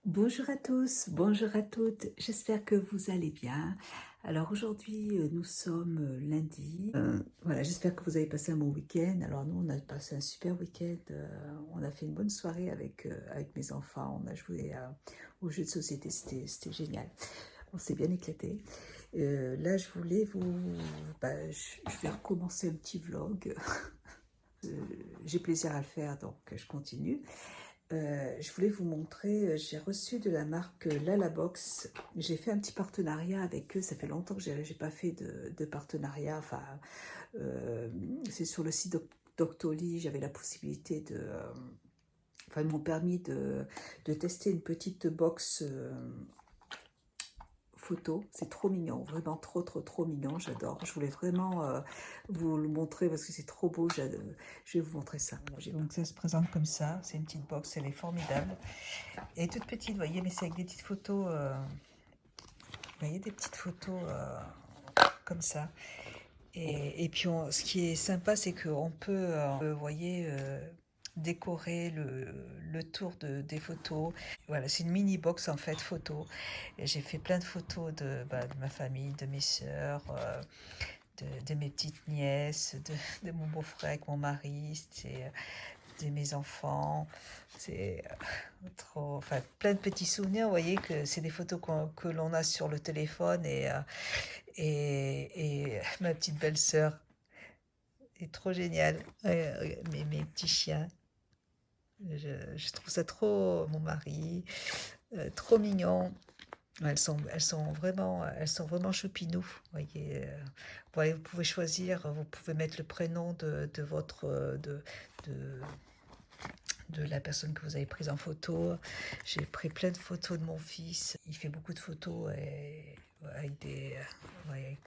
Bonjour à tous, bonjour à toutes, j'espère que vous allez bien. Alors aujourd'hui nous sommes lundi. Voilà, j'espère que vous avez passé un bon week-end. Alors nous on a passé un super week-end, on a fait une bonne soirée avec mes enfants, on a joué aux jeux de société, c'était génial. On s'est bien éclaté. Là je voulais je vais recommencer un petit vlog. J'ai plaisir à le faire donc je continue. Je voulais vous montrer, j'ai reçu de la marque Lalabox. J'ai fait un petit partenariat avec eux, ça fait longtemps que j'ai pas fait de partenariat. Enfin, c'est sur le site Doctolib, j'avais la possibilité enfin, ils m'ont permis de tester une petite box photo. C'est trop mignon, vraiment trop mignon, j'adore. Je voulais vraiment vous le montrer parce que c'est trop beau. Je vais vous montrer ça. Donc ça se présente comme ça, c'est une petite box, elle est formidable. Elle est toute petite, vous voyez, mais c'est avec des petites photos, vous voyez, des petites photos comme ça. Et puis ce qui est sympa, c'est qu'on peut, vous voyez, décorer le tour des photos. Voilà, c'est une mini box en fait photo. J'ai fait plein de photos de ma famille, de mes sœurs, de mes petites nièces, de mon beau-frère avec mon mari, de mes enfants. C'est trop, enfin plein de petits souvenirs. Vous voyez que c'est des photos que l'on a sur le téléphone et ma petite belle-sœur est trop géniale. Mes petits chiens. Je trouve ça trop, mon mari, trop mignon. Elles sont vraiment choupinous. Voyez, vous pouvez choisir, vous pouvez mettre le prénom de votre, de la personne que vous avez prise en photo. J'ai pris plein de photos de mon fils. Il fait beaucoup de photos avec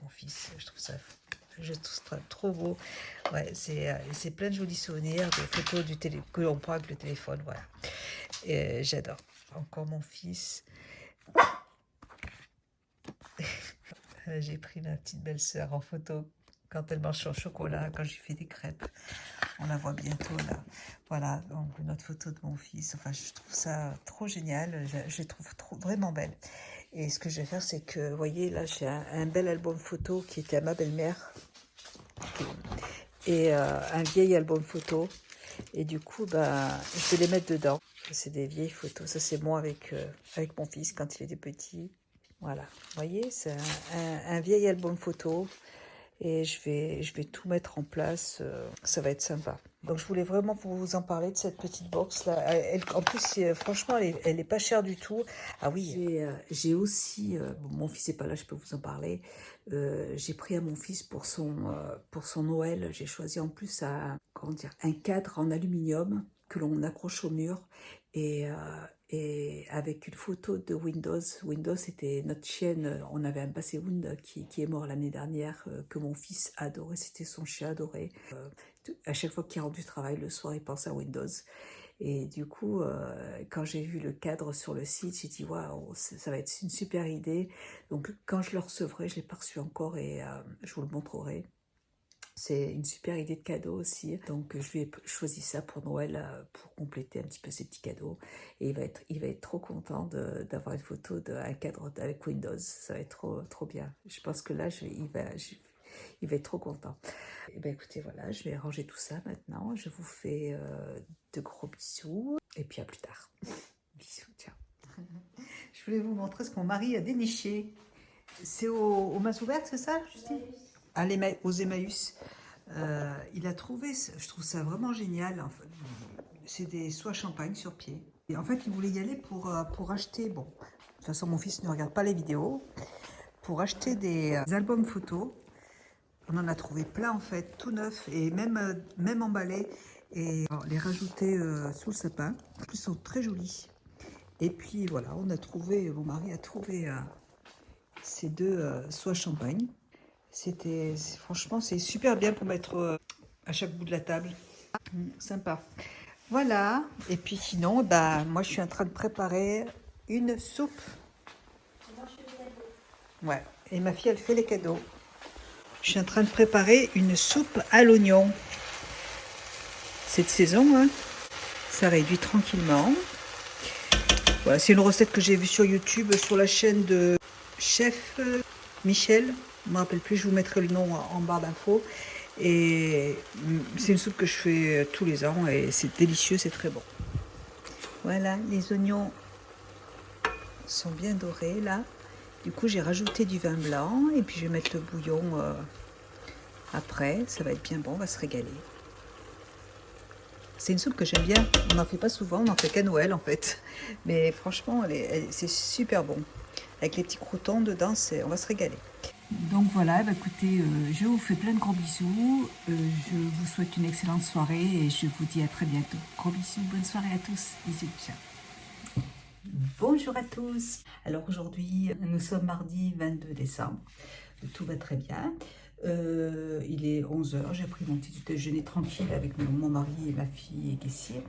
mon fils. Je trouve ça trop beau. Ouais, c'est plein de jolis souvenirs, de photos que l'on prend avec le téléphone. Voilà. J'adore. Encore mon fils. J'ai pris ma petite belle-sœur en photo quand elle mange son chocolat, quand je lui fais des crêpes. On la voit bientôt là. Voilà, donc notre photo de mon fils. Enfin, je trouve ça trop génial. Je les trouve vraiment belle. Et ce que je vais faire, c'est que, vous voyez, là, j'ai un bel album photo qui était à ma belle-mère. Et un vieil album photo. Et du coup, je vais les mettre dedans. C'est des vieilles photos. Ça, c'est moi avec mon fils quand il était petit. Voilà, vous voyez, c'est un vieil album photo et je vais tout mettre en place, ça va être sympa. Donc je voulais vraiment vous en parler de cette petite box là. En plus, franchement, elle est pas chère du tout. Ah oui, j'ai aussi, bon, mon fils n'est pas là, je peux vous en parler. J'ai pris à mon fils pour son Noël, j'ai choisi en plus comment dire, un cadre en aluminium que l'on accroche au mur et avec une photo de Windows. Windows, c'était notre chienne. On avait un Basset-Hound qui est mort l'année dernière, que mon fils adorait. C'était son chien adoré. À chaque fois qu'il rentre du travail, le soir, il pense à Windows. Et du coup, quand j'ai vu le cadre sur le site, j'ai dit waouh, ça va être une super idée. Donc, quand je le recevrai, je ne l'ai pas reçu encore et je vous le montrerai. C'est une super idée de cadeau aussi. Donc, je lui ai choisi ça pour Noël pour compléter un petit peu ses petits cadeaux. Et il va être trop content d'avoir une photo d'un cadre avec Windows. Ça va être trop bien. Je pense que là, il va être trop content. Et ben écoutez, voilà, je vais ranger tout ça maintenant. Je vous fais de gros bisous. Et puis à plus tard. Bisous, ciao. Je voulais vous montrer ce que mon mari a déniché. C'est aux mains ouvertes, c'est ça, Justine? Aux Emmaüs. Il a trouvé, je trouve ça vraiment génial. En fait, c'est des soies champagne sur pied. Et en fait, il voulait y aller pour acheter. Bon, de toute façon, mon fils ne regarde pas les vidéos. Pour acheter des albums photos. On en a trouvé plein en fait, tout neuf et même emballés. Et alors, les rajouter sous le sapin. En plus, ils sont très jolis. Et puis voilà, mon mari a trouvé ces deux soies champagne. Franchement, c'est super bien pour mettre à chaque bout de la table. Sympa. Voilà. Et puis sinon, moi, je suis en train de préparer une soupe. Ouais. Et ma fille, elle fait les cadeaux. Je suis en train de préparer une soupe à l'oignon. Cette saison, hein, ça réduit tranquillement. Voilà, c'est une recette que j'ai vue sur YouTube, sur la chaîne de Chef Michel. Je ne me rappelle plus, je vous mettrai le nom en barre d'infos. Et c'est une soupe que je fais tous les ans et c'est délicieux, c'est très bon. Voilà, les oignons sont bien dorés là. Du coup, j'ai rajouté du vin blanc et puis je vais mettre le bouillon après. Ça va être bien bon, on va se régaler. C'est une soupe que j'aime bien. On n'en fait pas souvent, on n'en fait qu'à Noël en fait. Mais franchement, c'est super bon. Avec les petits croûtons dedans, on va se régaler. Donc voilà, bah écoutez, je vous fais plein de gros bisous. Je vous souhaite une excellente soirée et je vous dis à très bientôt. Gros bisous, bonne soirée à tous. Bisous, ciao. Bonjour à tous. Alors aujourd'hui, nous sommes mardi 22 décembre. Tout va très bien. Il est 11 h, j'ai pris mon petit déjeuner tranquille avec mon mari et ma fille et caissier.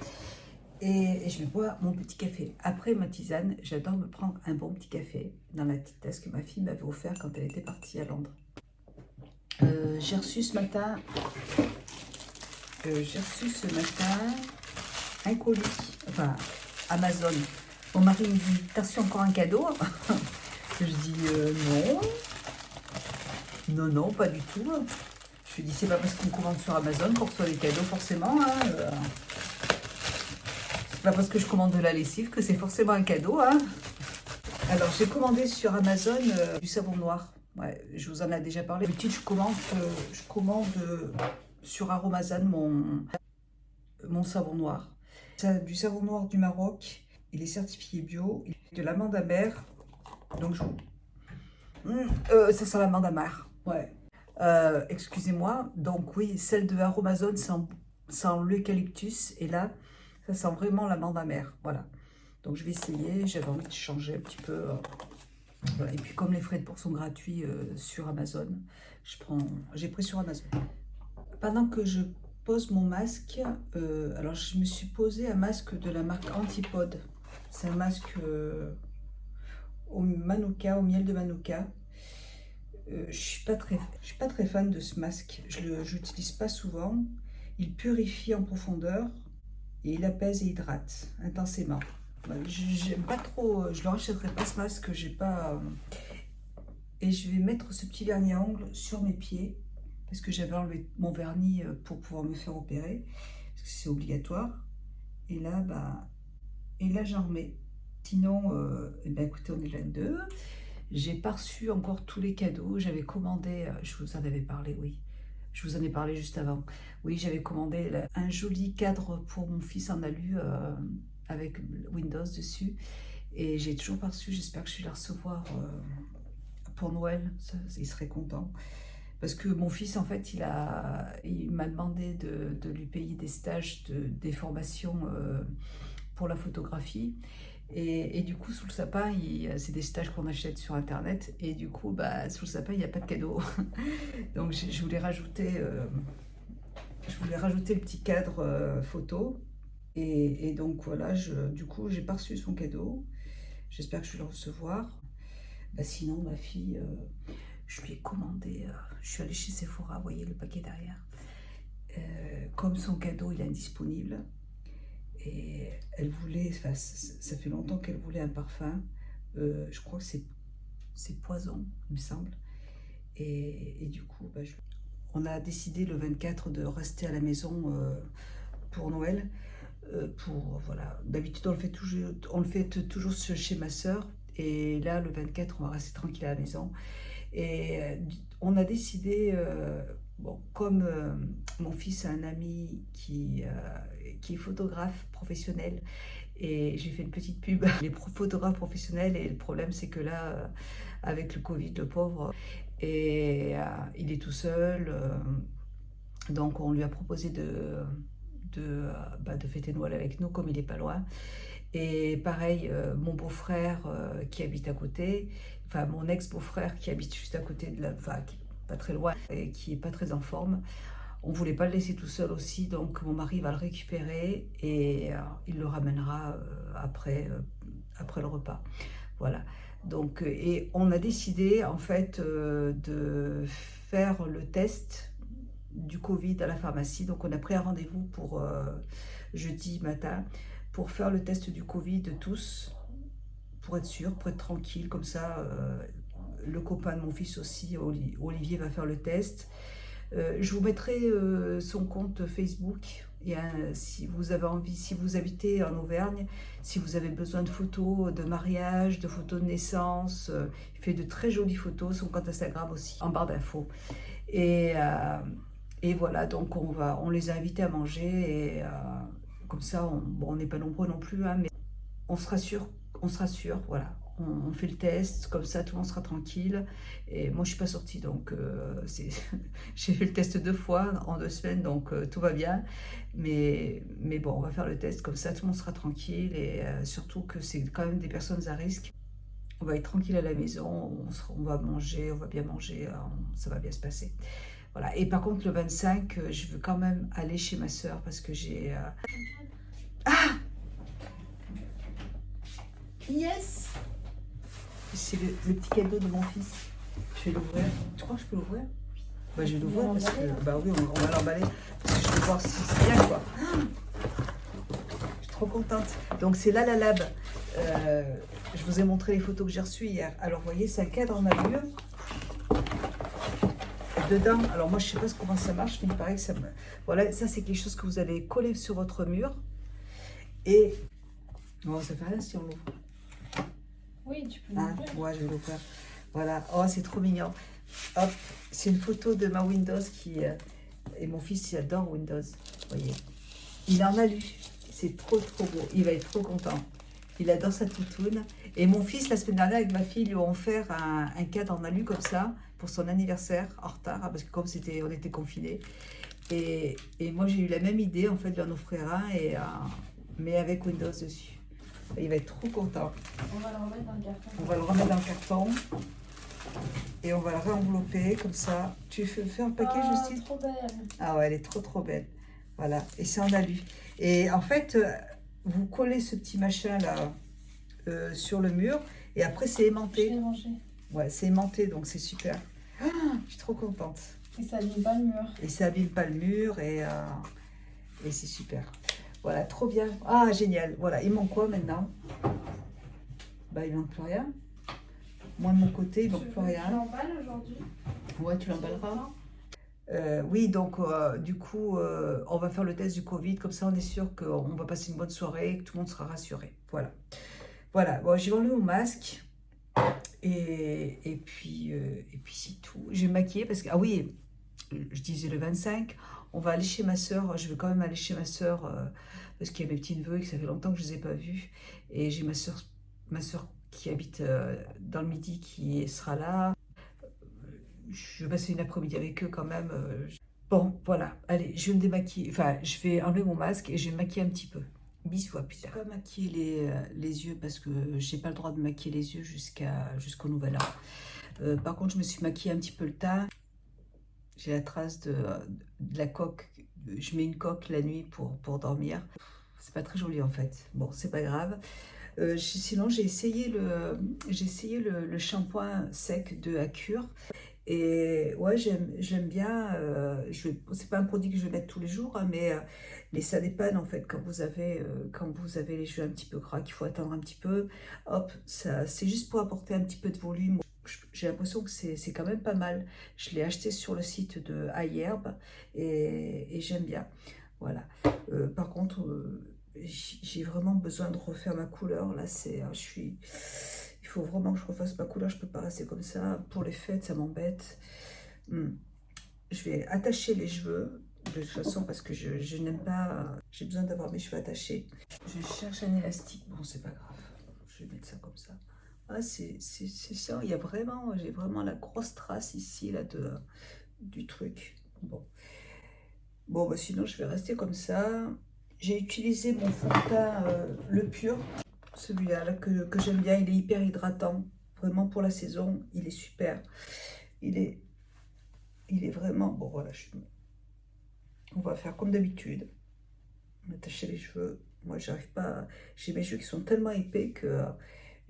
Et je vais boire mon petit café. Après ma tisane, j'adore me prendre un bon petit café dans la petite tasse que ma fille m'avait offert quand elle était partie à Londres. J'ai reçu ce matin un colis, enfin Amazon. Mon mari me dit, t'as reçu encore un cadeau? Je dis non. Non, pas du tout. Je lui dis, c'est pas parce qu'on commande sur Amazon qu'on reçoit des cadeaux forcément. Hein. C'est pas parce que je commande de la lessive que c'est forcément un cadeau. Hein. Alors, j'ai commandé sur Amazon du savon noir. Ouais, je vous en ai déjà parlé. D'habitude, je commande sur Aromazone mon savon noir. C'est du savon noir du Maroc. Il est certifié bio. Il est de l'amande amère. Donc, ça sent l'amande amère. Ouais. Excusez-moi. Donc, oui, celle de Aromazone sent l'eucalyptus. Et là, ça sent vraiment l'amande amère. Voilà. Donc, je vais essayer. J'avais envie de changer un petit peu. Voilà. Et puis, comme les frais de port sont gratuits sur Amazon, j'ai pris sur Amazon. Pendant que je pose mon masque, alors je me suis posé un masque de la marque Antipode. C'est un masque au manuka, au miel de manuka. Je suis pas très fan de ce masque. Je l'utilise pas souvent. Il purifie en profondeur et il apaise et hydrate intensément. J'aime pas trop. Je le rachèterai pas ce masque. J'ai pas. Et je vais mettre ce petit vernis à ongles sur mes pieds parce que j'avais enlevé mon vernis pour pouvoir me faire opérer parce que c'est obligatoire. Et là, j'en remets. Sinon, écoutez, on est le 22. J'ai pas reçu encore tous les cadeaux. J'avais commandé, je vous en avais parlé, oui. Je vous en ai parlé juste avant. Oui, j'avais commandé un joli cadre pour mon fils en alu avec Windows dessus. Et j'ai toujours pas reçu. J'espère que je vais le recevoir pour Noël. Il serait content. Parce que mon fils, en fait, il m'a demandé de lui payer des stages, des formations pour la photographie. Et du coup, sous le sapin, c'est des stages qu'on achète sur Internet. Et du coup, sous le sapin, il n'y a pas de cadeau. Donc, je voulais rajouter le petit cadre photo. Et donc, voilà, du coup, j'ai pas reçu son cadeau. J'espère que je vais le recevoir. Sinon, ma fille, je lui ai commandé, je suis allée chez Sephora, vous voyez le paquet derrière. Comme son cadeau, il est indisponible. Et elle voulait, ça fait longtemps qu'elle voulait un parfum. Je crois que c'est Poison, il me semble. Et du coup, on a décidé le 24 de rester à la maison pour Noël. Voilà. D'habitude, on le fait toujours chez ma soeur. Et là, le 24, on va rester tranquille à la maison. Et on a décidé, comme mon fils a un ami qui est photographe professionnel, et j'ai fait une petite pub, les photographes professionnels, et le problème c'est que là, avec le Covid, le pauvre, et il est tout seul, donc on lui a proposé de fêter Noël avec nous, comme il n'est pas loin. Et pareil, mon beau-frère qui habite à côté, enfin mon ex-beau-frère qui habite juste à côté qui est pas très loin et qui est pas très en forme, on voulait pas le laisser tout seul aussi, donc mon mari va le récupérer et il le ramènera après le repas. Voilà. Donc, et on a décidé en fait de faire le test du Covid à la pharmacie. Donc on a pris un rendez-vous pour jeudi matin pour faire le test du Covid de tous. pour être sûr, pour être tranquille, comme ça, le copain de mon fils aussi, Olivier, va faire le test. Je vous mettrai son compte Facebook. Et si vous avez envie, si vous habitez en Auvergne, si vous avez besoin de photos de mariage, de photos de naissance, il fait de très jolies photos, son compte Instagram aussi, en barre d'infos. Et, et voilà, donc on les a invités à manger et comme ça, on n'est pas nombreux non plus, hein, mais on se rassure, voilà. On fait le test, comme ça tout le monde sera tranquille. Et moi je suis pas sortie, donc j'ai fait le test 2 fois en 2 semaines, donc tout va bien. Mais bon, on va faire le test, comme ça tout le monde sera tranquille. Et surtout que c'est quand même des personnes à risque. On va être tranquille à la maison, on va manger, on va bien manger, ça va bien se passer. Voilà. Et par contre, le 25, je veux quand même aller chez ma soeur parce que j'ai... Ah! Yes! C'est le petit cadeau de mon fils. Je vais l'ouvrir. Tu crois que je peux l'ouvrir? Bah, je vais l'ouvrir parce que... Bah oui, on va l'emballer. Parce que je vais voir si c'est bien, quoi. Je suis trop contente. Donc, c'est là la Lab. Je vous ai montré les photos que j'ai reçues hier. Alors, vous voyez, c'est un cadre en allure. Dedans, alors moi je sais pas comment ça marche, mais il paraît que ça me... Voilà, ça c'est quelque chose que vous allez coller sur votre mur. Et... Oh, ça fait rien si on l'ouvre. Oui, tu peux l'ouvrir. Ouais, je vais l'ouvrir. Voilà, oh c'est trop mignon. Hop, c'est une photo de ma Windows qui... Et mon fils il adore Windows, vous voyez. Il en a lu, c'est trop beau, il va être trop content. Il adore sa toutoune. Et mon fils, la semaine dernière, avec ma fille, lui ont offert un cadre en alu comme ça, pour son anniversaire, en retard, parce que comme on était confinés. Et moi, j'ai eu la même idée, en fait, de lui en offrir un, mais avec Windows dessus. Et il va être trop content. On va le remettre dans le carton. On va le remettre dans le carton. Et on va le réenvelopper, comme ça. Tu fais un paquet, Justine? Trop belle. Ah ouais, elle est trop belle. Voilà, et c'est en alu. Et en fait, vous collez ce petit machin-là sur le mur, et après, c'est aimanté. Je vais manger. Ouais, c'est aimanté, donc c'est super. Ah, je suis trop contente. Et ça abîme pas le mur. Et ça abîme pas le mur, et c'est super. Voilà, trop bien. Ah, génial. Voilà, il manque quoi maintenant? Bah, il manque plus rien. Moi, de mon côté, il manque plus rien. Tu l'emballes aujourd'hui? Ouais, tu l'emballeras. Oui, donc du coup, on va faire le test du Covid, comme ça on est sûr qu'on va passer une bonne soirée et que tout le monde sera rassuré. Voilà. Voilà, bon, j'ai enlevé mon masque et puis c'est tout. Je vais me maquiller parce que, ah oui, je disais le 25, on va aller chez ma soeur. Je vais quand même aller chez ma soeur parce qu'il y a mes petits neveux et que ça fait longtemps que je ne les ai pas vus. Et j'ai ma soeur qui habite dans le Midi qui sera là. Je vais passer une après-midi avec eux quand même. Bon, voilà. Allez, je vais me démaquiller. Enfin, je vais enlever mon masque et je vais me maquiller un petit peu. Bisous, à plus tard. Je ne vais pas maquiller les yeux parce que j'ai pas le droit de maquiller les yeux jusqu'au nouvel an. Par contre, je me suis maquillée un petit peu le teint. J'ai la trace de la coque. Je mets une coque la nuit pour dormir. C'est pas très joli en fait. Bon, c'est pas grave. Sinon, j'ai essayé le shampoing sec de Accure. Et ouais, j'aime bien. C'est pas un produit que je vais mettre tous les jours, hein, mais ça dépanne en fait quand vous avez les cheveux un petit peu gras, qu'il faut attendre un petit peu. Hop, c'est juste pour apporter un petit peu de volume. J'ai l'impression que c'est quand même pas mal. Je l'ai acheté sur le site de iHerb et j'aime bien. Voilà. Par contre, j'ai vraiment besoin de refaire ma couleur. Là, il faut vraiment que je refasse ma couleur. Je peux pas rester comme ça. Pour les fêtes, ça m'embête. Je vais attacher les cheveux de toute façon parce que je n'aime pas. J'ai besoin d'avoir mes cheveux attachés. Je cherche un élastique. Bon, c'est pas grave. Je vais mettre ça comme ça. Ah, c'est ça. J'ai vraiment la grosse trace ici là du truc. Bon, bah, sinon je vais rester comme ça. J'ai utilisé mon fond de teint Le Pur. Celui-là là, que j'aime bien, il est hyper hydratant, vraiment pour la saison, il est super. Il est vraiment, bon voilà, on va faire comme d'habitude, m'attacher les cheveux. Moi j'arrive pas, j'ai mes cheveux qui sont tellement épais que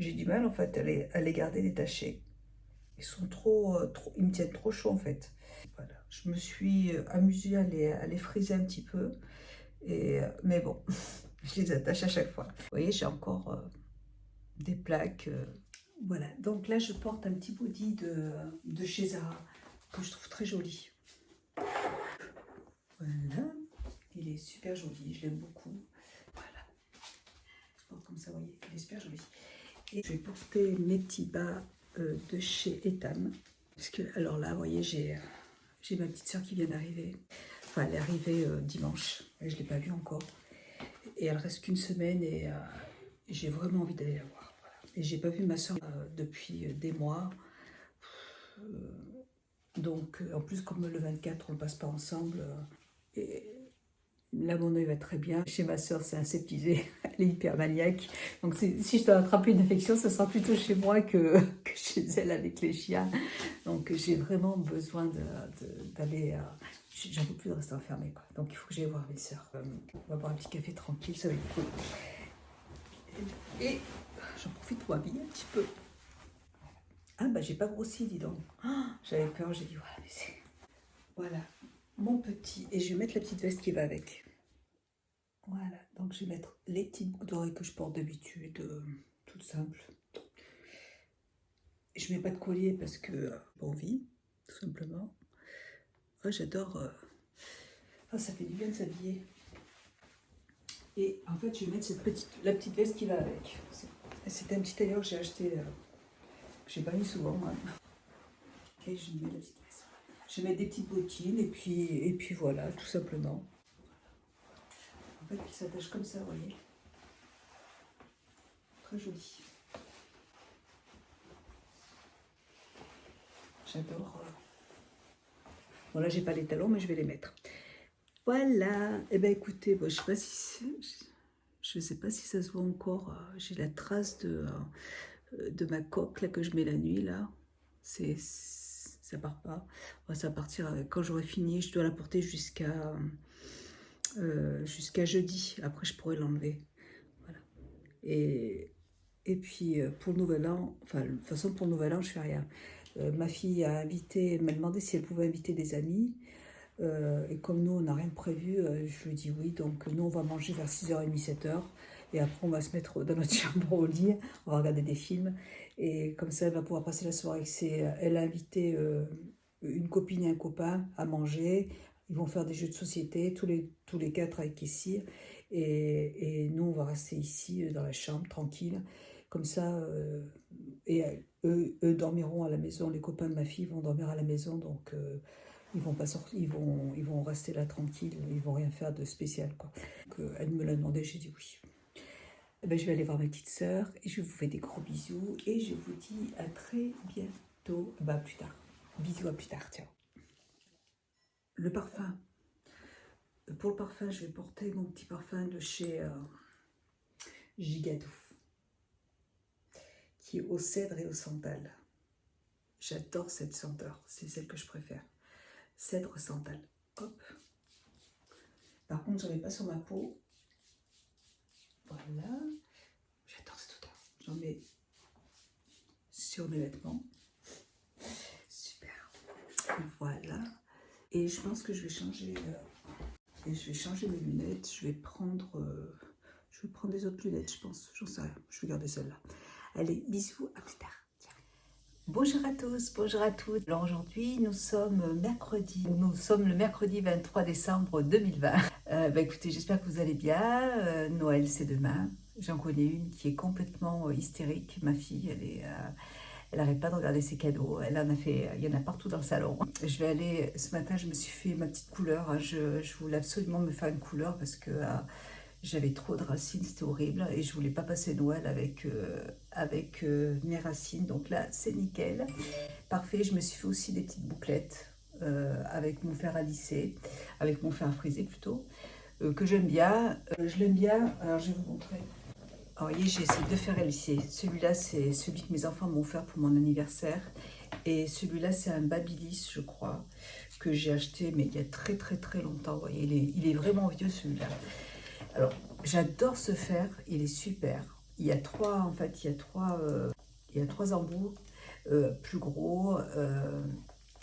j'ai du mal en fait à les garder détachés. Ils sont ils me tiennent trop chaud en fait. Voilà, je me suis amusée à les friser un petit peu, mais bon, je les attache à chaque fois. Vous voyez, j'ai encore des plaques. Voilà, donc là je porte un petit body de chez Zara que je trouve très joli. Voilà, il est super joli, je l'aime beaucoup. Voilà, je porte comme ça, vous voyez, il est super joli. Et je vais porter mes petits bas de chez Etam. Parce que, alors là, vous voyez, j'ai ma petite soeur qui vient d'arriver. Enfin, elle est arrivée dimanche, je ne l'ai pas vue encore. Et elle reste qu'une semaine et j'ai vraiment envie d'aller la voir. Voilà. Et j'ai pas vu ma soeur depuis des mois. Donc, en plus, comme le 24, on ne passe pas ensemble. Et là, mon œil va très bien. Chez ma soeur, c'est aseptisé. Elle est hyper maniaque. Donc, si je dois attraper une infection, ce sera plutôt chez moi que chez elle avec les chiens. Donc, j'ai vraiment besoin d'aller... J'en peux plus de rester enfermée, quoi. Donc, il faut que j'aille voir mes soeurs. On va boire un petit café tranquille, ça va être cool. Et j'en profite pour m'habiller un petit peu. Ah, bah, j'ai pas grossi, dis donc. Oh, j'avais peur, j'ai dit, voilà, mais c'est... Voilà, mon petit... Et je vais mettre la petite veste qui va avec. Voilà, donc je vais mettre les petites boucles d'oreilles que je porte d'habitude, toutes simples. Je mets pas de collier parce que bon vie, tout simplement. Ouais, j'adore. Ah, ça fait du bien de s'habiller. Et en fait, je vais mettre la petite veste qui va avec. C'est un petit tailleur que j'ai acheté, que j'ai pas mis souvent. Hein. Et je mets la petite veste. Je vais mettre des petites bottines et puis voilà, tout simplement. En fait, il s'attache comme ça, vous voyez. Très joli. J'adore. Bon, là, j'ai pas les talons, mais je vais les mettre. Voilà. Eh bien, écoutez, bon, je sais pas si ça se voit encore. J'ai la trace de ma coque là, que je mets la nuit, là. Ça part pas. Bon, ça va partir quand j'aurai fini. Je dois la porter jusqu'à jeudi. Après, je pourrai l'enlever. Voilà. Et puis, pour le Nouvel An, enfin, de toute façon, pour le Nouvel An, je fais rien. Ma fille m'a demandé si elle pouvait inviter des amis. Et comme nous, on n'a rien prévu, je lui dis oui. Donc, nous, on va manger vers 6h30, 7h. Et après, on va se mettre dans notre chambre au lit. On va regarder des films. Et comme ça, elle va pouvoir passer la soirée. Elle a invité une copine et un copain à manger. Ils vont faire des jeux de société, tous les quatre avec Kessie. Et nous, on va rester ici, dans la chambre, tranquille. Comme ça, eux dormiront à la maison. Les copains de ma fille vont dormir à la maison. Donc, ils vont pas sortir, ils vont rester là tranquilles. Ils vont rien faire de spécial, quoi. Donc, elle me l'a demandé, j'ai dit oui. Eh ben, je vais aller voir ma petite sœur et je vous fais des gros bisous. Et je vous dis à très bientôt. Bah, plus tard. Bisous, à plus tard. Ciao. Le parfum. Pour le parfum, je vais porter mon petit parfum de chez Gigadou, qui est au cèdre et au santal. J'adore cette senteur, c'est celle que je préfère. Cèdre santal. Hop. Par contre, j'en ai pas sur ma peau. Voilà. J'adore cette odeur. J'en mets sur mes vêtements. Super. Voilà. Et je pense que je vais changer. Mes lunettes. Je vais prendre des autres lunettes, je pense. J'en sais rien. Je vais garder celle-là. Allez, bisous, à plus tard. Ciao. Bonjour à tous, bonjour à toutes. Alors aujourd'hui, nous sommes le mercredi 23 décembre 2020. Écoutez, j'espère que vous allez bien. Noël, c'est demain. J'en connais une qui est complètement hystérique. Ma fille, elle n'arrête pas de regarder ses cadeaux. Il y en a partout dans le salon. Je vais aller, ce matin, je me suis fait ma petite couleur. Je voulais absolument me faire une couleur parce que j'avais trop de racines, c'était horrible. Et je voulais pas passer Noël avec mes racines. Donc là, c'est nickel. Parfait, je me suis fait aussi des petites bouclettes avec mon fer à lisser, avec mon fer à friser plutôt, que j'aime bien. Je l'aime bien, alors je vais vous montrer. Alors, voyez, j'ai essayé de faire à lisser. Celui-là, c'est celui que mes enfants m'ont offert pour mon anniversaire. Et celui-là, c'est un Babyliss, je crois, que j'ai acheté, mais il y a très très très longtemps. Vous voyez, il est vraiment vieux, celui-là. Alors, j'adore ce fer, il est super. Il y a trois embouts plus gros.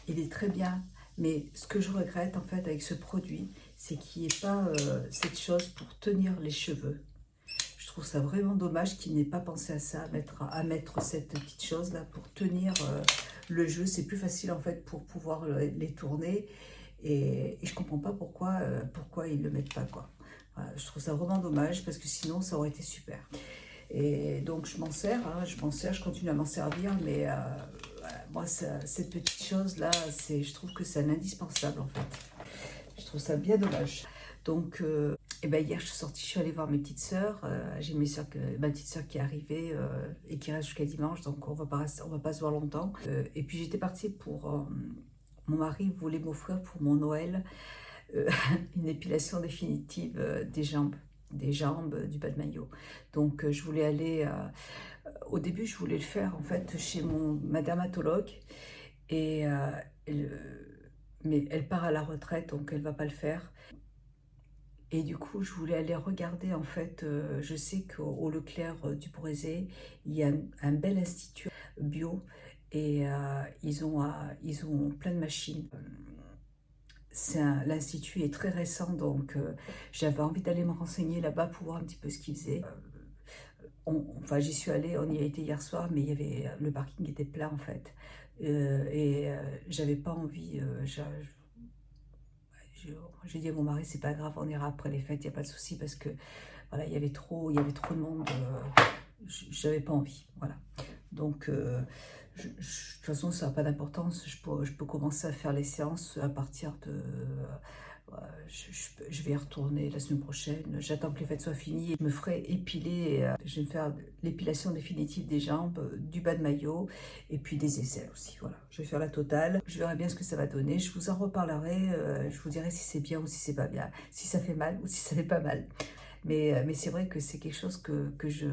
Il est très bien. Mais ce que je regrette, en fait, avec ce produit, c'est qu'il n'y ait pas cette chose pour tenir les cheveux. trouve ça vraiment dommage qu'il n'ait pas pensé à ça, à mettre cette petite chose là pour tenir le jeu. C'est plus facile en fait pour pouvoir les tourner. Et je comprends pas pourquoi ils le mettent pas, quoi. Voilà, je trouve ça vraiment dommage parce que sinon ça aurait été super. Et donc je m'en sers, hein, je continue à m'en servir, mais voilà, moi cette petite chose là, je trouve que c'est un indispensable en fait. Je trouve ça bien dommage. Donc et ben hier je suis sortie, je suis allée voir mes petites sœurs. J'ai ma petite sœur qui est arrivée et qui reste jusqu'à dimanche, donc on va pas se voir longtemps. Et puis j'étais partie pour mon mari voulait m'offrir pour mon Noël une épilation définitive des jambes, du bas de maillot. Donc je voulais aller, au début je voulais le faire en fait chez ma dermatologue, et mais elle part à la retraite donc elle va pas le faire. Et du coup, je voulais aller regarder, en fait, je sais qu'au Leclerc du Brézé, il y a un bel institut bio, et ils ont plein de machines. L'institut est très récent, donc j'avais envie d'aller me renseigner là-bas pour voir un petit peu ce qu'ils faisaient. Enfin, j'y suis allée, on y a été hier soir, mais le parking était plein en fait. J'avais pas envie, j'ai dit à mon mari, c'est pas grave, on ira après les fêtes, il n'y a pas de souci, parce que voilà, il y avait trop de monde, j'avais pas envie, voilà. Donc, de toute façon, ça n'a pas d'importance, je peux commencer à faire les séances à partir de... je vais y retourner la semaine prochaine, j'attends que les fêtes soient finies, je me ferai épiler, je vais me faire l'épilation définitive des jambes, du bas de maillot, et puis des aisselles aussi, voilà. Je vais faire la totale, je verrai bien ce que ça va donner, je vous en reparlerai, je vous dirai si c'est bien ou si c'est pas bien, si ça fait mal ou si ça fait pas mal. Mais c'est vrai que c'est quelque chose que je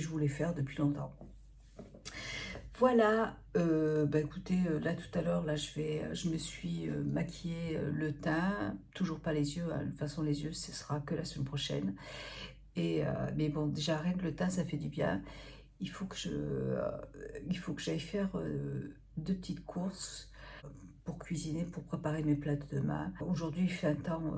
voulais faire depuis longtemps. Voilà, écoutez, là tout à l'heure, là je me suis maquillée le teint, toujours pas les yeux, hein. De toute façon les yeux ce sera que la semaine prochaine. Mais bon, déjà rien que le teint ça fait du bien. Il faut que j'aille faire 2 petites courses pour cuisiner, pour préparer mes plats de demain. Aujourd'hui il fait un temps,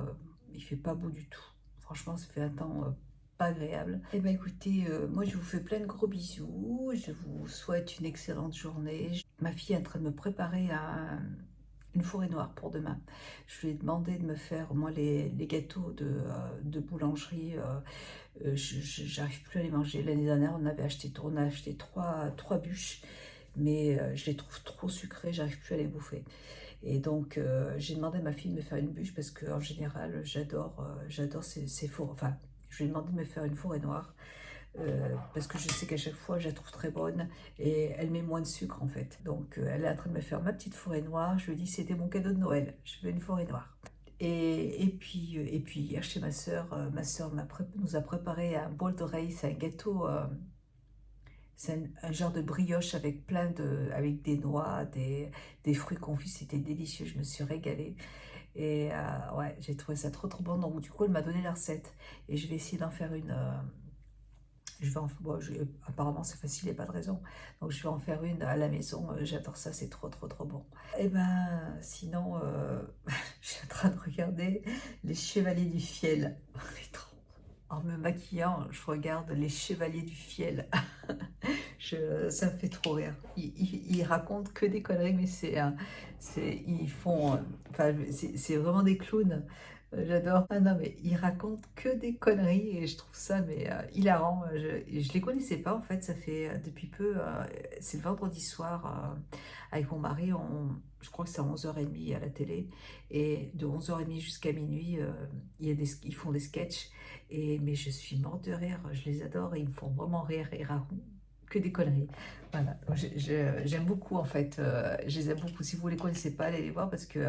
il fait pas beau du tout. Franchement ça fait un temps pas agréable. Et ben écoutez, moi je vous fais plein de gros bisous, je vous souhaite une excellente journée. Ma fille est en train de me préparer une forêt noire pour demain. Je lui ai demandé de me faire, moi, les gâteaux de boulangerie. J'arrive plus à les manger. L'année dernière, on a acheté 3 bûches, mais je les trouve trop sucrées, j'arrive plus à les bouffer. Et donc, j'ai demandé à ma fille de me faire une bûche parce qu'en général, j'adore ces fours. Enfin, je lui ai demandé de me faire une forêt noire parce que je sais qu'à chaque fois, je la trouve très bonne et elle met moins de sucre en fait. Donc, elle est en train de me faire ma petite forêt noire. Je lui ai dit, c'était mon cadeau de Noël. Je veux une forêt noire. Et puis hier, chez ma sœur nous a préparé un bol d'oreilles. C'est un gâteau... c'est un genre de brioche avec avec des noix, des fruits confits. C'était délicieux, je me suis régalée. Et ouais, j'ai trouvé ça trop bon. Donc du coup, elle m'a donné la recette. Et je vais essayer d'en faire une... apparemment c'est facile, il n'y a pas de raison. Donc je vais en faire une à la maison. J'adore ça, c'est trop bon. Et ben sinon, je suis en train de regarder Les Chevaliers du Fiel. En me maquillant, je regarde Les Chevaliers du Fiel. Ça me fait trop rire. Ils racontent que des conneries, mais ils font... Enfin, c'est vraiment des clowns. J'adore. Ah non, mais ils racontent que des conneries et je trouve ça hilarant. Je les connaissais pas en fait, ça fait depuis peu. C'est le vendredi soir avec mon mari. Je crois que c'est à 11h30 à la télé. Et de 11h30 jusqu'à minuit, ils font des sketchs. Mais je suis morte de rire, je les adore, ils me font vraiment rire et racontent que des conneries. Voilà, j'aime beaucoup en fait, je les aime beaucoup. Si vous ne les connaissez pas, allez les voir parce que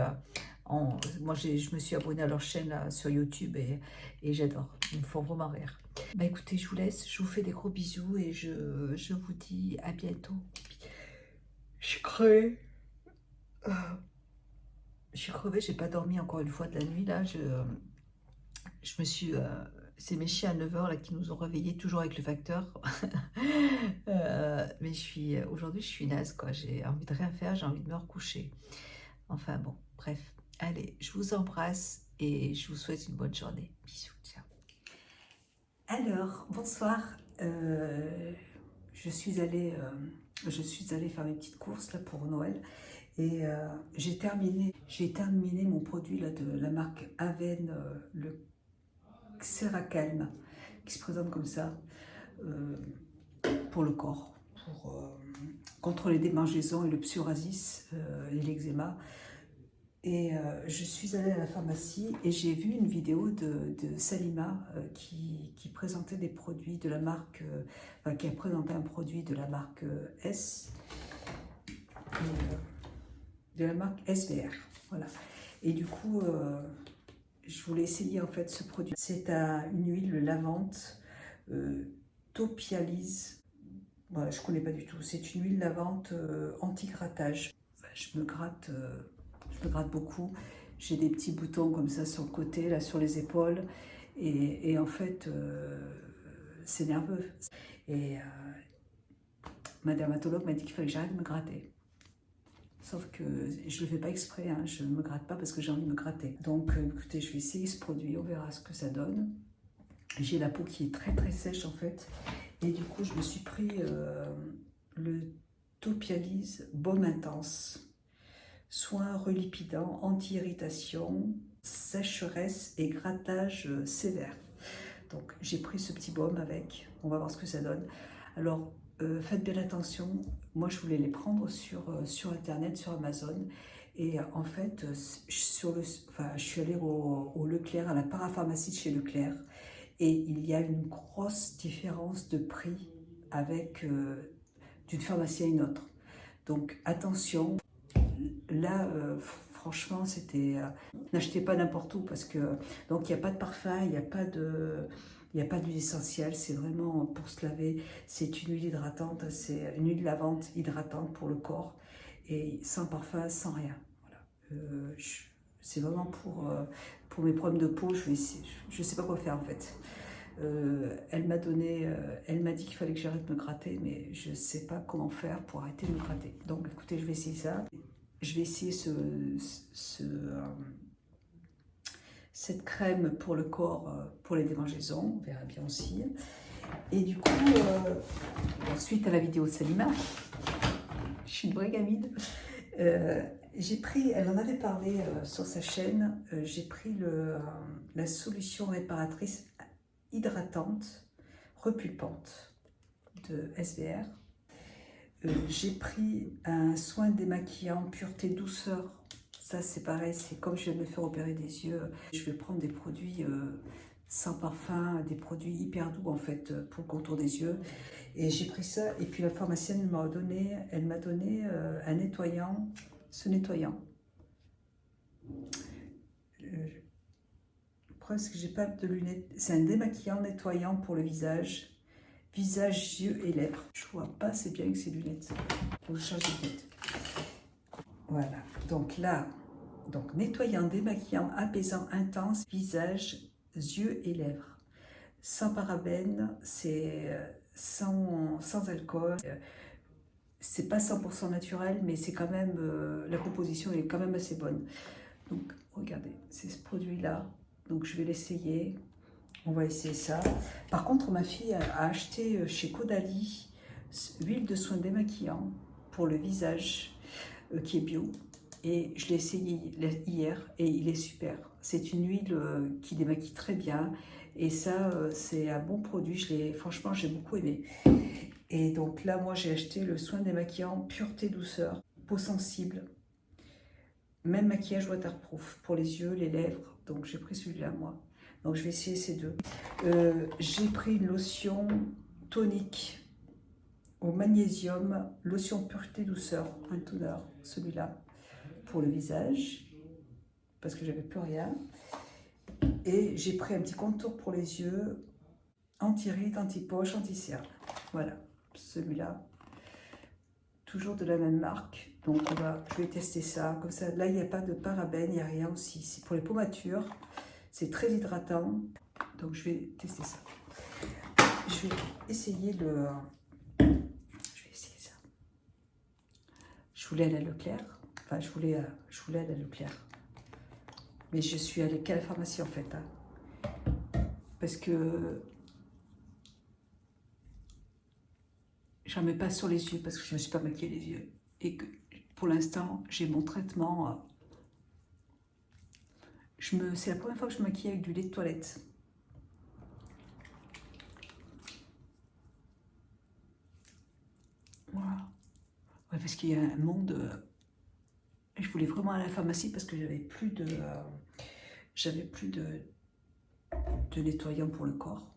moi je me suis abonnée à leur chaîne là, sur YouTube et j'adore, ils me font vraiment rire. Bah écoutez, je vous laisse, je vous fais des gros bisous et je vous dis à bientôt. Je suis crevée. Je suis crevée, j'ai pas dormi encore une fois de la nuit là, je me suis... c'est mes chiens à 9h là, qui nous ont réveillés, toujours avec le facteur. Mais aujourd'hui, je suis naze, quoi. J'ai envie de rien faire, j'ai envie de me recoucher. Enfin bon, bref. Allez, je vous embrasse et je vous souhaite une bonne journée. Bisous, ciao. Alors, bonsoir. Je suis allée faire mes petites courses là pour Noël et j'ai terminé mon produit là de la marque Aven, le Xeracalme, qui se présente comme ça pour le corps, contre les démangeaisons et le psoriasis et l'eczéma. Et je suis allée à la pharmacie et j'ai vu une vidéo de Salima qui présentait des produits de la marque, qui a présenté un produit de la marque S, de la marque SVR. Voilà. Et du coup, je voulais essayer en fait ce produit. C'est une huile lavante, Topialise. Voilà, je ne connais pas du tout. C'est une huile lavante anti-grattage. Je me gratte beaucoup. J'ai des petits boutons comme ça sur le côté, là sur les épaules. Et en fait, c'est nerveux. Et ma dermatologue m'a dit qu'il fallait que j'arrête de me gratter. Sauf que je ne le fais pas exprès, hein. Je ne me gratte pas parce que j'ai envie de me gratter. Donc écoutez, je vais essayer ce produit, on verra ce que ça donne. J'ai la peau qui est très très sèche en fait. Et du coup, je me suis pris le Topialise Baume Intense. Soins relipidants, anti-irritation, sécheresse et grattage sévère. Donc j'ai pris ce petit baume avec, on va voir ce que ça donne. Alors faites bien attention, moi je voulais les prendre sur internet, sur Amazon. Et en fait, je suis allée au Leclerc, à la parapharmacie de chez Leclerc. Et il y a une grosse différence de prix avec d'une pharmacie à une autre. Donc attention. Là, franchement, c'était... n'achetez pas n'importe où parce que... Donc, il n'y a pas de parfum, il n'y a pas d'huile essentielle. C'est vraiment pour se laver. C'est une huile hydratante. C'est une huile lavante hydratante pour le corps. Et sans parfum, sans rien. Voilà. C'est vraiment pour mes problèmes de peau. Je ne sais pas quoi faire, en fait. Elle m'a dit qu'il fallait que j'arrête de me gratter. Mais je ne sais pas comment faire pour arrêter de me gratter. Donc, écoutez, je vais essayer ça. Je vais essayer cette crème pour le corps, pour les démangeaisons, on verra bien aussi. Et du coup, suite à la vidéo de Salima, je suis une vraie gamine, j'ai pris, elle en avait parlé sur sa chaîne, j'ai pris la solution réparatrice hydratante, repulpante de SVR. J'ai pris un soin démaquillant, pureté, douceur. Ça, c'est pareil, c'est comme je viens de me faire opérer des yeux. Je vais prendre des produits sans parfum, des produits hyper doux, en fait, pour le contour des yeux. Et j'ai pris ça, et puis la pharmacienne m'a donné un nettoyant, ce nettoyant. Presque, j'ai pas de lunettes. C'est un démaquillant nettoyant pour le visage. Visage, yeux et lèvres. Je vois pas assez bien avec ces lunettes. Faut que je change de lunettes. Voilà. Donc là, nettoyant, démaquillant, apaisant, intense, visage, yeux et lèvres. Sans parabènes, c'est sans alcool. C'est pas 100% naturel, mais c'est quand même, la composition est quand même assez bonne. Donc, regardez, c'est ce produit-là. Donc, je vais l'essayer. On va essayer ça. Par contre, ma fille a acheté chez Caudalie huile de soin démaquillant pour le visage qui est bio. Et je l'ai essayé hier et il est super. C'est une huile qui démaquille très bien. Et ça, c'est un bon produit. Franchement, j'ai beaucoup aimé. Et donc là, moi, j'ai acheté le soin démaquillant pureté douceur, peau sensible. Même maquillage waterproof pour les yeux, les lèvres. Donc j'ai pris celui-là, moi. Donc je vais essayer ces deux. J'ai pris une lotion tonique au magnésium, lotion pureté douceur, un toner, celui-là, pour le visage, parce que j'avais plus rien. Et j'ai pris un petit contour pour les yeux, anti-rides, anti-poche, anti-cernes. Voilà, celui-là, toujours de la même marque. Donc je vais tester ça, comme ça. Là, il n'y a pas de parabènes, il n'y a rien aussi. C'est pour les peaux matures. C'est très hydratant, donc je vais tester ça. Je vais essayer ça. Je voulais aller à Leclerc. Enfin, je voulais aller à Leclerc. Mais je suis allée qu'à la pharmacie en fait. Hein. Parce que j'en mets pas sur les yeux parce que je me suis pas maquillée les yeux. Et que pour l'instant, j'ai mon traitement. C'est la première fois que je me maquille avec du lait de toilette. Voilà. Ouais, parce qu'il y a un monde. Je voulais vraiment aller à la pharmacie parce que j'avais plus de nettoyant pour le corps.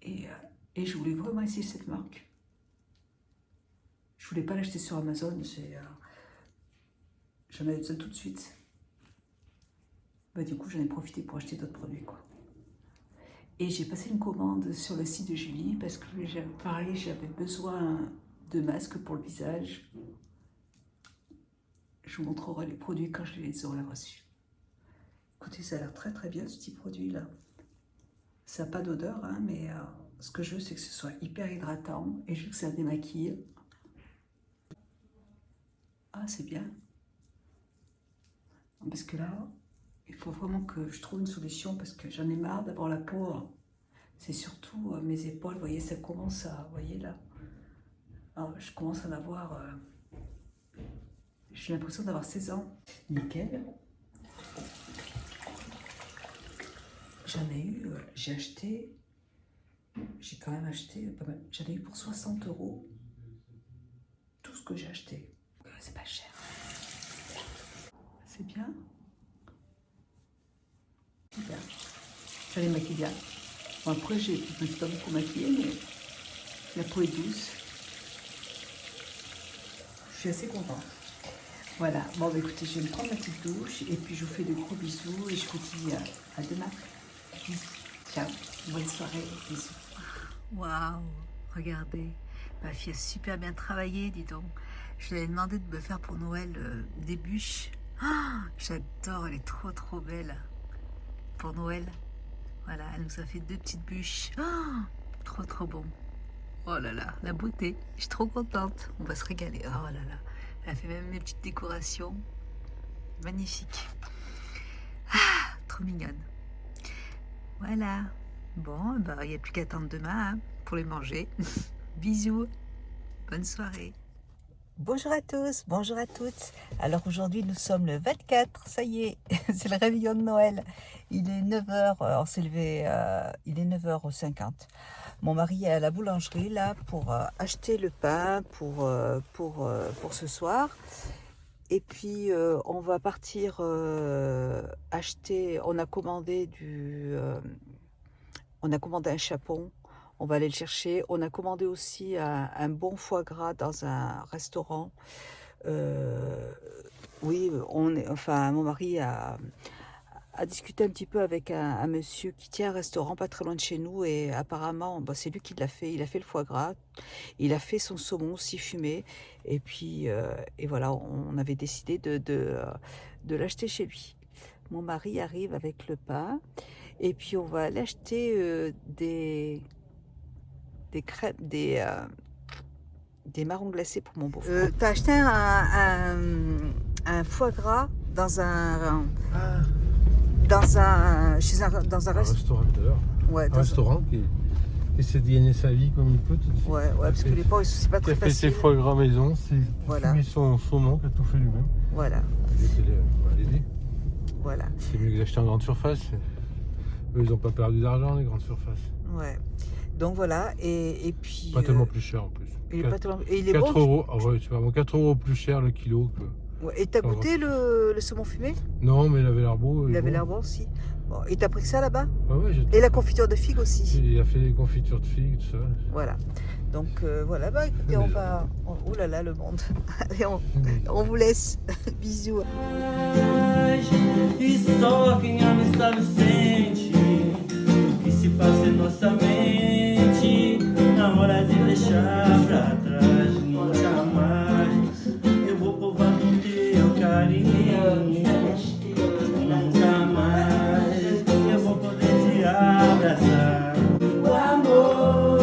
Et je voulais vraiment essayer cette marque. Je voulais pas l'acheter sur Amazon, j'en avais besoin tout de suite. Bah, du coup, j'en ai profité pour acheter d'autres produits, quoi. Et j'ai passé une commande sur le site de Julie parce que pareil, j'avais besoin de masques pour le visage. Je vous montrerai les produits quand je les aurai reçus. Écoutez, ça a l'air très très bien ce petit produit-là. Ça n'a pas d'odeur, hein, mais ce que je veux, c'est que ce soit hyper hydratant et je veux que ça démaquille. Ah, c'est bien. Parce que là, il faut vraiment que je trouve une solution parce que j'en ai marre d'avoir la peau. C'est surtout mes épaules, vous voyez, ça commence à... Vous voyez là, alors, je commence à en avoir... j'ai l'impression d'avoir 16 ans. Nickel. J'en ai eu, j'ai quand même acheté pas mal. J'en ai eu pour 60 €. Tout ce que j'ai acheté. C'est pas cher. C'est bien. Super. Ça les maquille bien. Bon, après, je ne me suis pas beaucoup maquillée, mais la peau est douce. Je suis assez contente. Voilà. Bon, bah, écoutez, je vais me prendre ma petite douche et puis je vous fais de gros bisous et je vous dis à demain. Ciao. Bonne soirée. Bisous. Waouh, regardez, ma fille a super bien travaillé, dis donc. Je lui ai demandé de me faire pour Noël des bûches. Oh, j'adore, elle est trop trop belle. Pour Noël, voilà, elle nous a fait 2 petites bûches. Oh, trop trop bon. Oh là là, la beauté, je suis trop contente. On va se régaler. Oh là là, elle a fait même mes petites décorations. Magnifique. Ah, trop mignonne. Voilà. Bon, bah, il n'y a plus qu'à attendre demain hein, pour les manger. Bisous. Bonne soirée. Bonjour à tous, bonjour à toutes. Alors aujourd'hui nous sommes le 24, ça y est, c'est le réveillon de Noël. Il est 9h, on s'est levé, il est 9h50. Mon mari est à la boulangerie là pour acheter le pain pour ce soir. Et puis on va partir acheter, on a commandé un chapon. On va aller le chercher. On a commandé aussi un bon foie gras dans un restaurant. Oui, mon mari a discuté un petit peu avec un monsieur qui tient un restaurant pas très loin de chez nous et apparemment, c'est lui qui l'a fait. Il a fait le foie gras. Il a fait son saumon aussi fumé. Et puis, et voilà, on avait décidé de l'acheter chez lui. Mon mari arrive avec le pain. Et puis, on va aller acheter des crêpes, des marrons glacés pour mon beau-frère. T'as acheté un foie gras dans un restaurateur. Ouais, Un restaurant qui essaie de gagner sa vie comme il peut. Ouais, parce que les pauvres, c'est pas très facile. Il a fait ses foie gras maison, voilà. Fumé son saumon, qui a tout fait lui-même. Voilà. On va l'aider. Voilà. C'est mieux que d'acheter en grande surface. Eux, ils n'ont pas perdu d'argent, les grandes surfaces. Ouais. Donc voilà, et puis... Pas tellement plus cher en plus. Il est pas tellement... Et il est 4 bon, €, ah ouais, c'est vraiment 4 € plus cher le kilo. Ouais. Et t'as goûté le saumon fumé? Non, mais il avait l'air beau. Il avait l'air bon aussi. Bon, et t'as pris que ça là-bas? Ah ouais, et la confiture de figue aussi. Il a fait des confitures de figues, tout ça. Voilà. Donc voilà, bah écoutez, on va... Oh là là, le monde. Allez, on vous laisse. Bisous. E só quem ama sabe sente o que se passa em nossa mente na hora de deixar pra trás. Nunca mais eu vou provar do teu carinho. Nunca mais eu vou poder te abraçar. O amor,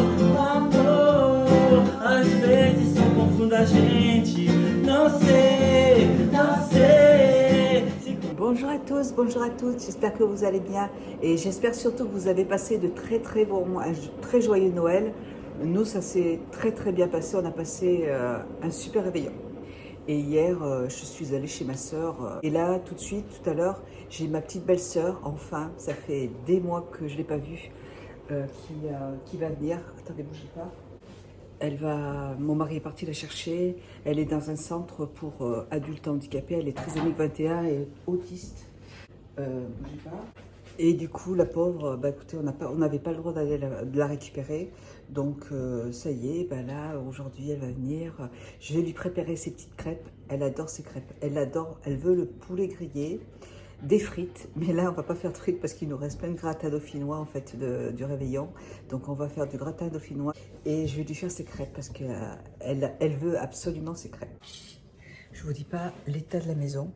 às vezes só confunde a gente. Não sei, não sei. Bonjour à tous, bonjour à toutes, j'espère que vous allez bien et j'espère surtout que vous avez passé de très très bons, très joyeux Noël. Nous, ça s'est très très bien passé. On a passé un super réveillon. Et hier, je suis allée chez ma sœur. Et là, tout de suite, tout à l'heure, j'ai ma petite belle-sœur, enfin. Ça fait des mois que je ne l'ai pas vue, qui va venir. Attendez, bougez pas. Mon mari est parti la chercher. Elle est dans un centre pour adultes handicapés. Elle est trisomique 21 et autiste. Bougez pas. Et du coup, la pauvre, bah écoutez, on n'avait pas le droit d'aller de la récupérer. Donc, ça y est, bah là, aujourd'hui, elle va venir. Je vais lui préparer ses petites crêpes. Elle adore ses crêpes. Elle adore, elle veut le poulet grillé, des frites. Mais là, on va pas faire de frites parce qu'il nous reste plein de gratin dauphinois, en fait, du réveillon. Donc, on va faire du gratin dauphinois. Et je vais lui faire ses crêpes parce qu'elle elle veut absolument ses crêpes. Je vous dis pas l'état de la maison.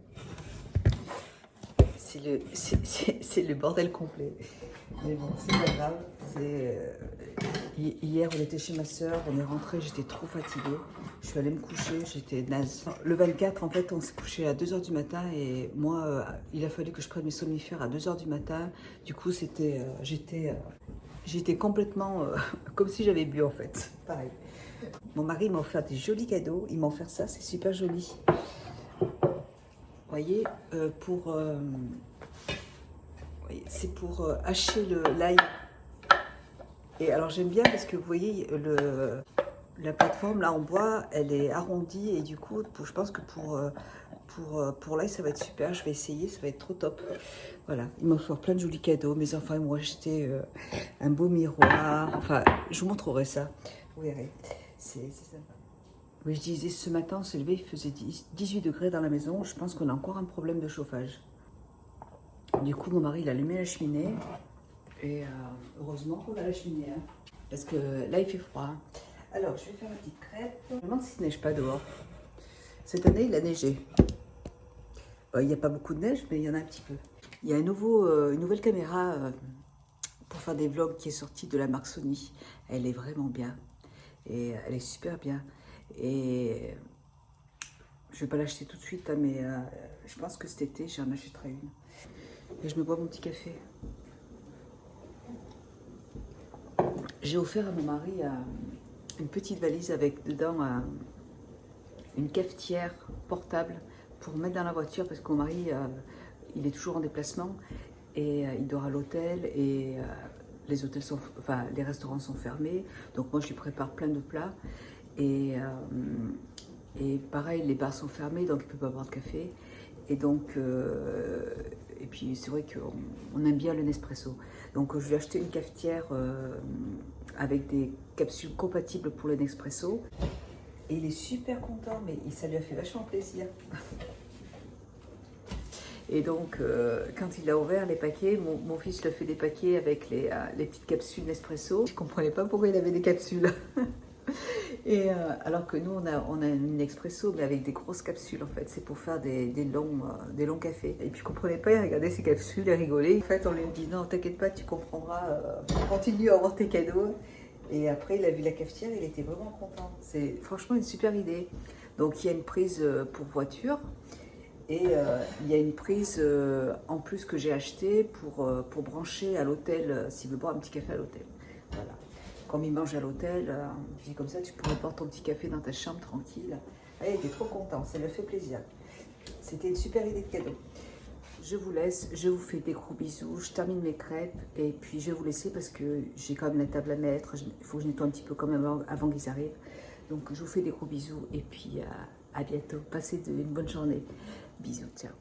C'est le bordel complet. Mais bon, c'est pas grave. Hier, on était chez ma sœur, on est rentré, j'étais trop fatiguée. Je suis allée me coucher, j'étais naze. Le 24, en fait, on s'est couché à 2h du matin et moi, il a fallu que je prenne mes somnifères à 2h du matin. Du coup, j'étais complètement comme si j'avais bu, en fait. Pareil. Mon mari m'a offert des jolis cadeaux. Il m'a offert ça, c'est super joli. Vous voyez, c'est pour hacher l'ail. Et alors j'aime bien parce que vous voyez, la plateforme là en bois, elle est arrondie et du coup, je pense que pour l'ail, ça va être super. Je vais essayer, ça va être trop top. Voilà, il m'a offert plein de jolis cadeaux. Mes enfants, ils m'ont acheté un beau miroir. Enfin, je vous montrerai ça. Vous verrez, c'est sympa. Oui, je disais, ce matin, on s'est levé, il faisait 18 degrés dans la maison. Je pense qu'on a encore un problème de chauffage. Du coup, mon mari, il a allumé la cheminée. Et heureusement qu'on a la cheminée. Hein, parce que là, il fait froid. Alors, je vais faire une petite crêpe. Je me demande s'il ne neige pas dehors. Cette année, il a neigé. Il n'y a pas beaucoup de neige, mais il y en a un petit peu. Il y a une nouvelle caméra pour faire des vlogs qui est sortie de la marque Sony. Elle est vraiment bien. Et elle est super bien. Et je ne vais pas l'acheter tout de suite, hein, mais je pense que cet été, j'en achèterai une. Et je me bois mon petit café. J'ai offert à mon mari une petite valise avec dedans une cafetière portable pour mettre dans la voiture parce que mon mari, il est toujours en déplacement et il dort à l'hôtel et les restaurants sont fermés. Donc moi, je lui prépare plein de plats. Et pareil, les bars sont fermés, donc il ne peut pas boire de café. Et donc, et puis c'est vrai qu'on aime bien le Nespresso. Donc je lui ai acheté une cafetière avec des capsules compatibles pour le Nespresso. Et il est super content, mais ça lui a fait vachement plaisir. Et donc, quand il a ouvert les paquets, mon fils lui a fait des paquets avec les petites capsules Nespresso. Je ne comprenais pas pourquoi il avait des capsules. Et alors que nous, on a une Nespresso, mais avec des grosses capsules en fait. C'est pour faire des longs cafés. Et puis je ne comprenais pas, il regardait ces capsules et rigolait. En fait, on lui a dit non, t'inquiète pas, tu comprendras, continue à avoir tes cadeaux. Et après, il a vu la cafetière, il était vraiment content. C'est franchement une super idée. Donc il y a une prise pour voiture. Et il y a une prise en plus que j'ai achetée pour brancher à l'hôtel, s'il veut boire un petit café à l'hôtel. Voilà. Comme il mange à l'hôtel, je dis comme ça, tu pourrais boire ton petit café dans ta chambre tranquille. Ah, il était trop content, ça lui a fait plaisir. C'était une super idée de cadeau. Je vous laisse, je vous fais des gros bisous, je termine mes crêpes et puis je vais vous laisser parce que j'ai quand même la table à mettre, il faut que je nettoie un petit peu quand même avant qu'ils arrivent. Donc je vous fais des gros bisous et puis à bientôt. Passez une bonne journée. Bisous, ciao.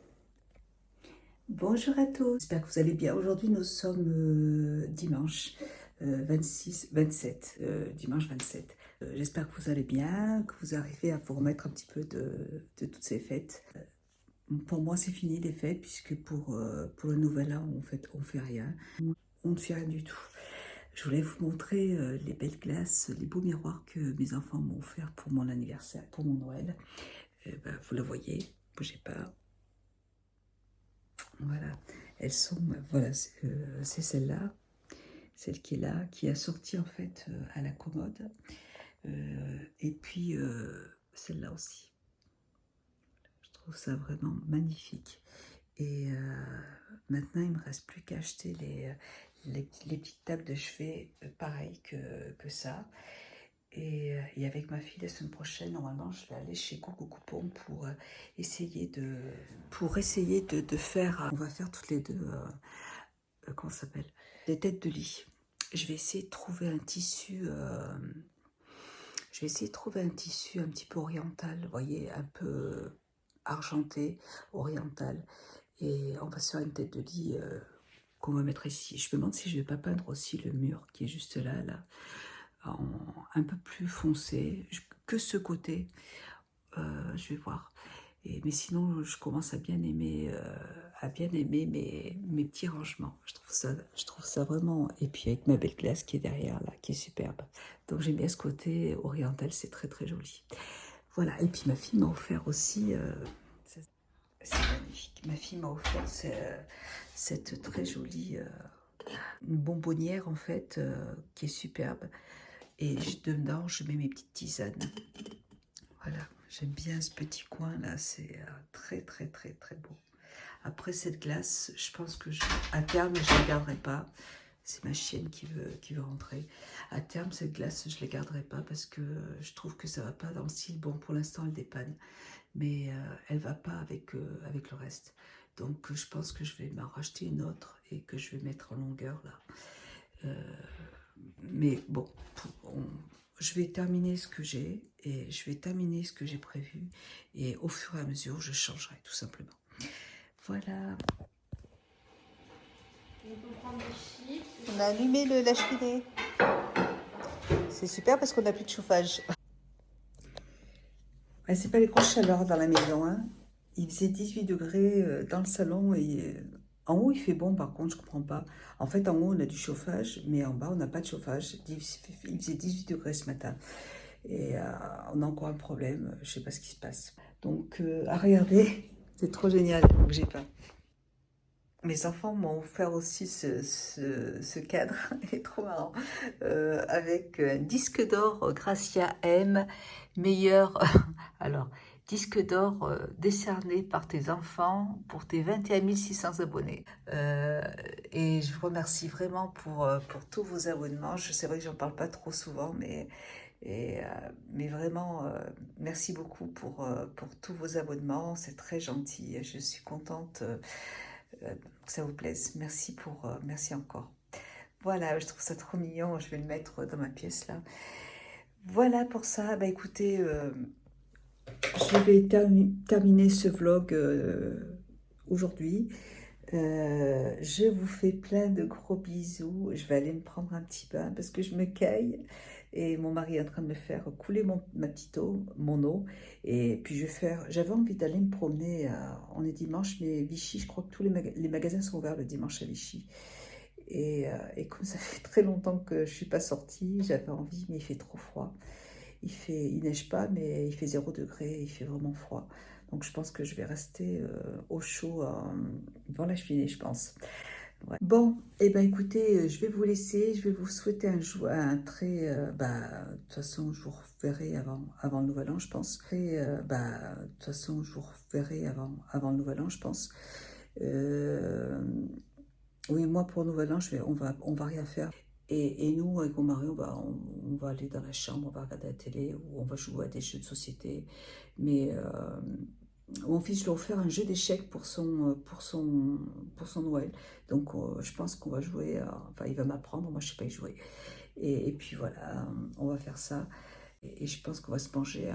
Bonjour à tous, j'espère que vous allez bien. Aujourd'hui nous sommes dimanche 27, dimanche 27. J'espère que vous allez bien, que vous arrivez à vous remettre un petit peu de toutes ces fêtes. Pour moi c'est fini les fêtes puisque pour le nouvel an on fait rien. On ne fait rien du tout. Je voulais vous montrer les belles glaces, les beaux miroirs que mes enfants m'ont offert pour mon anniversaire, pour mon Noël. Vous la voyez, bougez pas. Voilà, elles sont, voilà, c'est celle-là, celle qui est là, qui a sorti en fait à la commode. Et puis celle-là aussi. Je trouve ça vraiment magnifique. Et maintenant, il ne me reste plus qu'à acheter les petites tables de chevet pareilles que ça. et avec ma fille la semaine prochaine, normalement, je vais aller chez Coco Coupon pour essayer de faire. On va faire toutes les deux. Comment ça s'appelle? Des têtes de lit. Je vais essayer de trouver un tissu. Je vais essayer de trouver un tissu un petit peu oriental, vous voyez, un peu argenté, oriental. Et on va se faire une tête de lit qu'on va mettre ici. Je me demande si je ne vais pas peindre aussi le mur qui est juste là, un peu plus foncé, que ce côté. Je vais voir. Mais sinon, je commence à bien aimer mes petits rangements. Je trouve ça vraiment... Et puis avec ma belle glace qui est derrière, là, qui est superbe. Donc j'aime bien ce côté oriental, c'est très très joli. Voilà, et puis ma fille m'a offert aussi... c'est magnifique. Ma fille m'a offert cette très jolie une bonbonnière, en fait, qui est superbe. Et dedans, je mets mes petites tisanes. Voilà. J'aime bien ce petit coin là, c'est très très très très beau. Après cette glace, je pense que à terme je ne la garderai pas. C'est ma chienne qui veut rentrer. À terme cette glace je ne la garderai pas parce que je trouve que ça ne va pas dans le style. Bon, pour l'instant elle dépanne, mais elle ne va pas avec le reste. Donc je pense que je vais m'en racheter une autre et que je vais mettre en longueur là. Mais bon, je vais terminer ce que j'ai et je vais terminer ce que j'ai prévu et au fur et à mesure je changerai tout simplement. Voilà. On peut prendre des chips. On a allumé la cheminée. C'est super parce qu'on n'a plus de chauffage. Ouais, c'est pas les grosses chaleurs dans la maison, hein. Il faisait 18 degrés dans le salon et en haut il fait bon, par contre je comprends pas. En fait en haut on a du chauffage mais en bas on n'a pas de chauffage. Il faisait 18 degrés ce matin et on a encore un problème, je sais pas ce qui se passe. Donc à regarder, c'est trop génial, bougez pas. Mes enfants m'ont offert aussi ce cadre, il est trop marrant, avec un disque d'or Gracia M, meilleur, alors, disque d'or décerné par tes enfants pour tes 21 600 abonnés. Et je vous remercie vraiment pour tous vos abonnements. C'est vrai que j'en parle pas trop souvent, mais vraiment, merci beaucoup pour tous vos abonnements, c'est très gentil, je suis contente que ça vous plaise. Merci merci encore. Voilà, je trouve ça trop mignon, je vais le mettre dans ma pièce là. Voilà pour ça, bah écoutez, je vais terminer ce vlog aujourd'hui. Je vous fais plein de gros bisous. Je vais aller me prendre un petit bain parce que je me caille. Et mon mari est en train de me faire couler mon eau. Et puis j'avais envie d'aller me promener. On est dimanche, mais Vichy, je crois que tous les magasins sont ouverts le dimanche à Vichy. Et comme ça fait très longtemps que je ne suis pas sortie, j'avais envie, mais il fait trop froid. Il neige pas, mais il fait 0 degré, il fait vraiment froid. Donc je pense que je vais rester au chaud devant la cheminée, je pense. Ouais. Bon, et ben écoutez, je vais vous laisser, je vais vous souhaiter un très... de toute façon, je vous reverrai avant le Nouvel An, je pense. De toute façon, je vous reverrai avant le Nouvel An, je pense. Oui, moi, pour le Nouvel An, on va rien faire. Et nous, avec mon mari, on va aller dans la chambre, on va regarder la télé, ou on va jouer à des jeux de société. Mais mon fils, je lui ai offert un jeu d'échecs pour son Noël. Donc, je pense qu'on va jouer, enfin, il va m'apprendre, moi, je ne sais pas y jouer. Et puis voilà, on va faire ça. Et je pense qu'on va se manger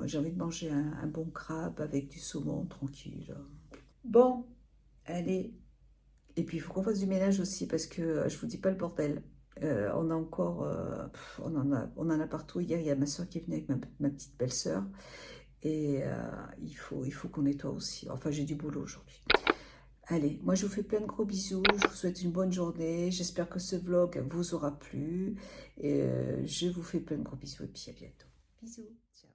j'ai envie de manger un bon crabe avec du saumon, tranquille. Bon, allez. Et puis, il faut qu'on fasse du ménage aussi, parce que je vous dis pas le bordel. On a encore, on en a partout. Hier, il y a ma soeur qui est venue avec ma petite belle-sœur. Et il faut qu'on nettoie aussi. Enfin, j'ai du boulot aujourd'hui. Allez, moi, je vous fais plein de gros bisous. Je vous souhaite une bonne journée. J'espère que ce vlog vous aura plu. Et je vous fais plein de gros bisous. Et puis, à bientôt. Bisous. Ciao.